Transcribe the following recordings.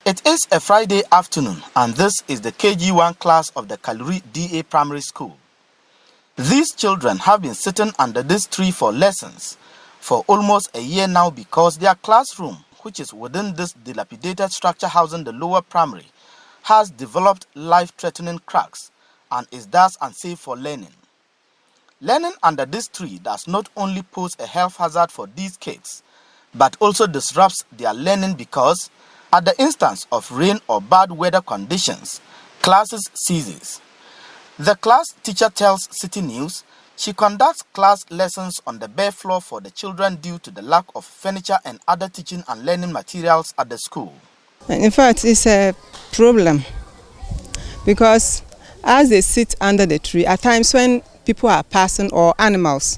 It is a Friday afternoon, and this is the KG1 class of the Kaluri D primary school. These children have been sitting under this tree for lessons for almost a year now because their classroom, which is within this dilapidated structure housing the lower primary, has developed life-threatening cracks and is thus unsafe for learning. Learning under this tree does not only pose a health hazard for these kids, but also disrupts their learning because at the instance of rain or bad weather conditions, classes ceases. The class teacher tells Citi News she conducts class lessons on the bare floor for the children due to the lack of furniture and other teaching and learning materials at the school. In fact, it's a problem because as they sit under the tree, at times when people are passing or animals,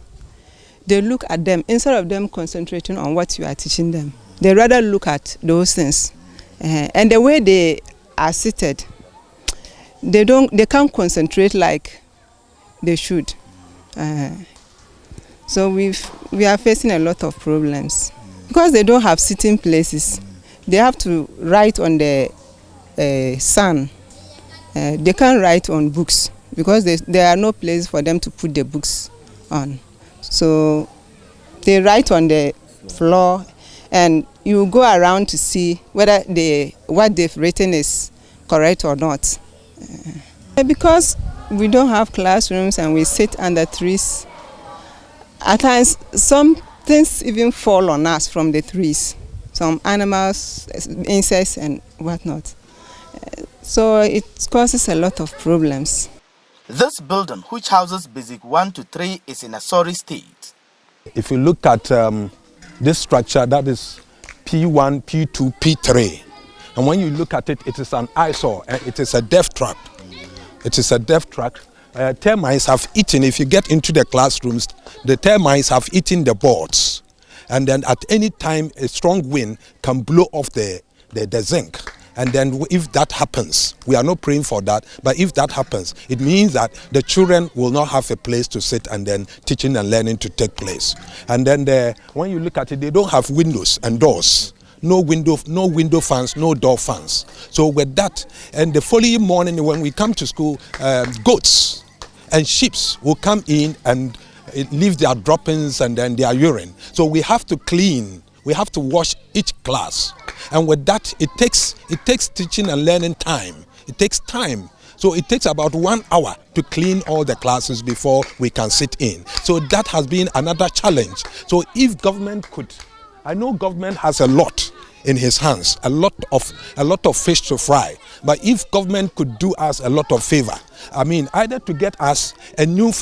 they look at them instead of them concentrating on what you are teaching them. They rather look at those things. And the way they are seated, they can't concentrate like they should. So we are facing a lot of problems because they don't have sitting places. They have to write on the sun. They can't write on books because there are no places for them to put the books on. So they write on the floor, and you go around to see whether what they've written is correct or not. Because we don't have classrooms and we sit under trees, at times some things even fall on us from the trees. Some animals, insects and whatnot. So it causes a lot of problems. This building, which houses Basic 1 to 3, is in a sorry state. If you look at this structure, that is P1, P2, P3. And when you look at it, it is an eyesore. It is a death trap. It is a death trap. Termites have eaten, if you get into the classrooms, the termites have eaten the boards. And then at any time, a strong wind can blow off the zinc. And then if that happens, we are not praying for that, but if that happens, it means that the children will not have a place to sit and then teaching and learning to take place. And then when you look at it, they don't have windows and doors. No window fans, no door fans. So with that, and the following morning when we come to school, goats and sheep will come in and leave their droppings and then their urine. So we have to clean. We have to wash each class. And with that, it takes teaching and learning time. It takes time. So it takes about 1 hour to clean all the classes before we can sit in. So that has been another challenge. So if government could, I know government has a lot in his hands, a lot of fish to fry. But if government could do us a lot of favor, I mean, either to get us a new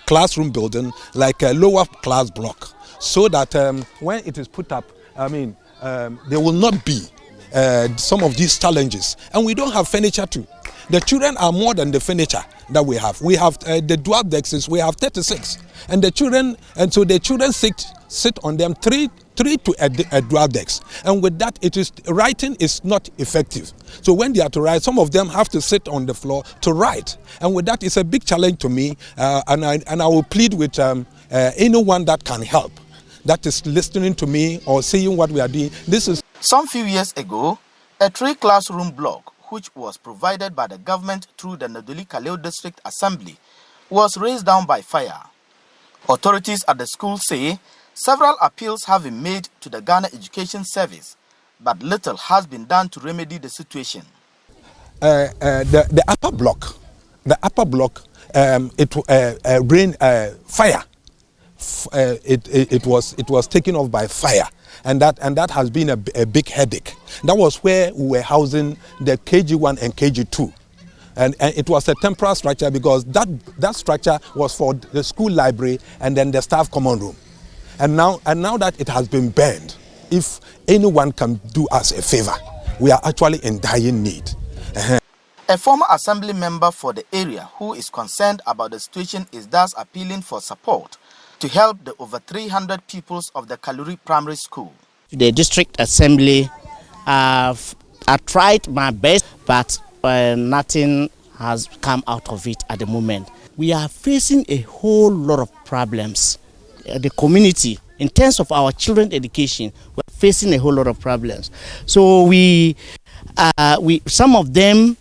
classroom building, like a lower class block, so that when it is put up, I mean, there will not be some of these challenges. And we don't have furniture too. The children are more than the furniture that we have. We have the dual desks, we have 36. And the children sit on them three to a dual desk. And with that, writing is not effective. So when they are to write, some of them have to sit on the floor to write. And with that, it's a big challenge to me. And I will plead with anyone that can help, that is listening to me or seeing what we are doing. Some few years ago, a 3-classroom block, which was provided by the government through the Nadowli-Kaleo District Assembly, was razed down by fire. Authorities at the school say several appeals have been made to the Ghana Education Service, but little has been done to remedy the situation. The upper block, it rained fire. It was taken off by fire, and that has been a big headache. That was where we were housing the KG1 and KG2, and it was a temporary structure because that structure was for the school library and then the staff common room. And now that it has been burned, if anyone can do us a favor, we are actually in dire need. A former assembly member for the area who is concerned about the situation is thus appealing for support to help the over 300 pupils of the Kaluri Primary School. The district assembly, I tried my best, but nothing has come out of it at the moment. We are facing a whole lot of problems. The community In terms of our children's education, we're facing a whole lot of problems. So some of them,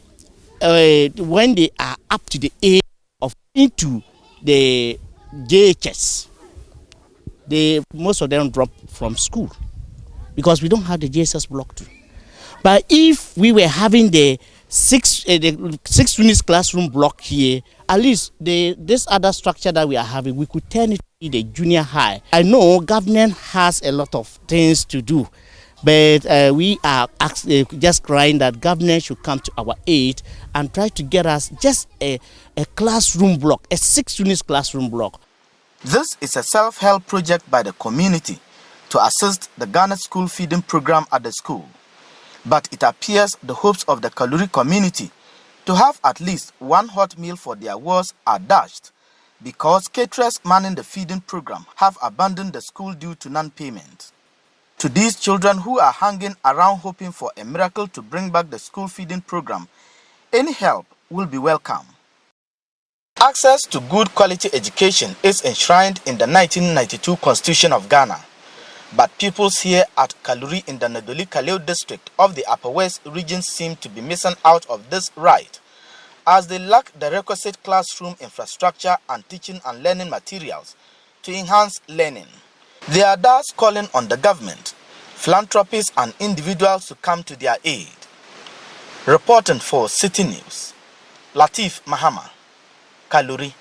when they are up to the age of into the JHS, most of them drop from school because we don't have the JSS block 2. But if we were having the six units classroom block here, at least this other structure that we are having, we could turn it to be the junior high. I know government has a lot of things to do, but we are just crying that government should come to our aid and try to get us just a classroom block, a 6 units classroom block. This is a self-help project by the community to assist the Ghana school feeding program at the school. But it appears the hopes of the Kaluri community to have at least one hot meal for their wars are dashed because caterers manning the feeding program have abandoned the school due to non-payment. To these children who are hanging around hoping for a miracle to bring back the school feeding program, any help will be welcome. Access to good quality education is enshrined in the 1992 Constitution of Ghana. But pupils here at Kaluri in the Nadowli-Kaleo District of the Upper West region seem to be missing out of this right, as they lack the requisite classroom infrastructure and teaching and learning materials to enhance learning. They are thus calling on the government, philanthropists and individuals to come to their aid. Reporting for Citi News, Latif Mahama, Kaluri.